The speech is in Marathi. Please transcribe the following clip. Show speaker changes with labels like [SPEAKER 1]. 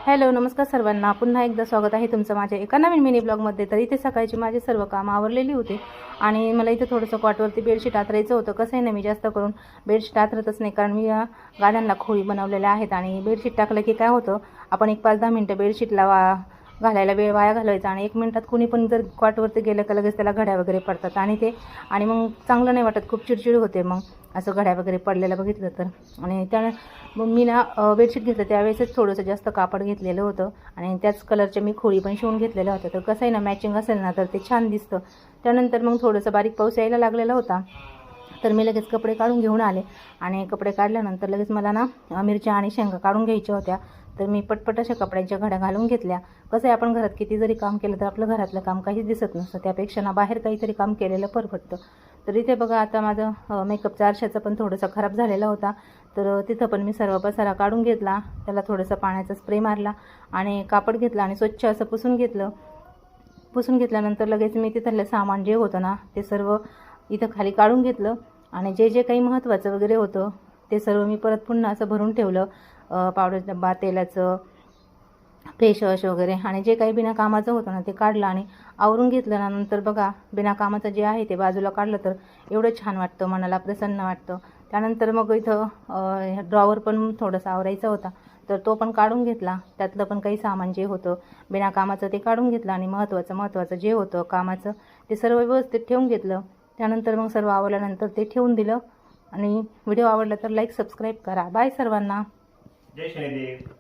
[SPEAKER 1] हॅलो नमस्कार सर्वांना, पुन्हा एकदा स्वागत आहे तुमचं माझ्या एका नवीन मिनी ब्लॉगमध्ये। तर इथे सकाळची माझे सर्व कामं आवरलेली होती आणि मला इथे थोडंसं कॉटवरती बेडशीट आथरायचं होतं। कसं आहे ना, मी जास्त करून बेडशीट आथरतच नाही, कारण मी गाद्यांना खोळी बनवलेल्या आहेत आणि बेडशीट टाकलं की काय होतं, आपण एक 5-10 मिनटं बेडशीटला घालायला वेळ वाया घालवायचा आणि 1 मिनिटात कुणी पण जर कॉटवरती गेलं का लगेच त्याला घड्या वगैरे पडतात आणि मग चांगलं नाही वाटत, खूप चिडचिड होते मग असं घड्या वगैरे पडलेलं बघितलं तर। आणि त्याने मग मी ना बेडशीट घेतलं त्यावेळेसच थोडंसं जास्त कापड घेतलेलं होतं आणि त्याच कलरच्या मी खोळी पण शिवून घेतलेल्या होत्या। तर कसं आहे ना, मॅचिंग असेल ना तर ते छान दिसतं। त्यानंतर मग थोडंसं बारीक पाऊस यायला लागलेला होता, तर मी लगेच कपडे काढून घेऊन आले आणि कपडे काढल्यानंतर लगेच मला ना मिरच्या आणि शेंगा काढून घ्यायच्या होत्या। तर मी पटपट अशा कपड्यांच्या घड्या घालून घेतल्या। कसं आहे, आपण घरात किती जरी काम केलं तर आपलं घरातलं काम काहीच दिसत नसतं, त्यापेक्षा ना बाहेर काहीतरी काम केलेलं परवडतं। तर इथे बघा, आता माझं मेकअपचा आरशाचं पण थोडंसं खराब झालेला होता, तर तिथं पण मी सर्व पसारा काढून घेतला, त्याला थोडंसं पाण्याचा स्प्रे मारला आणि कापड घेतला आणि स्वच्छ असं पुसून घेतलं। पुसून घेतल्यानंतर लगेच मी तिथलं सामान जे होतं ना ते सर्व इथं खाली काढून घेतलं आणि जे जे काही महत्त्वाचं वगैरे होतं ते सर्व मी परत पुन्हा असं भरून ठेवलं। पावडर डब्बा, तेलाचं, फेस वॉश वगैरे आणि जे काही बिना कामाचं होतं ना ते काढलं आणि आवरून घेतलं ना। नंतर बघा, बिना कामाचं जे आहे ते बाजूला काढलं तर एवढं छान वाटतं, मनाला प्रसन्न वाटतं। त्यानंतर मग इथं ड्रॉवर पण थोडंसं आवरायचा होता, तर तो पण काढून घेतला। त्यातलं पण काही सामान जे होतं बिना कामाचं ते काढून घेतलं आणि महत्त्वाचं जे होतं कामाचं ते सर्व व्यवस्थित ठेवून घेतलं। त्यानंतर मग सर्व आवरल्यानंतर ते ठेवून दिलं आणि व्हिडिओ आवडला तर लाईक सबस्क्राईब करा। बाय सर्वांना।
[SPEAKER 2] जय शनिदेव।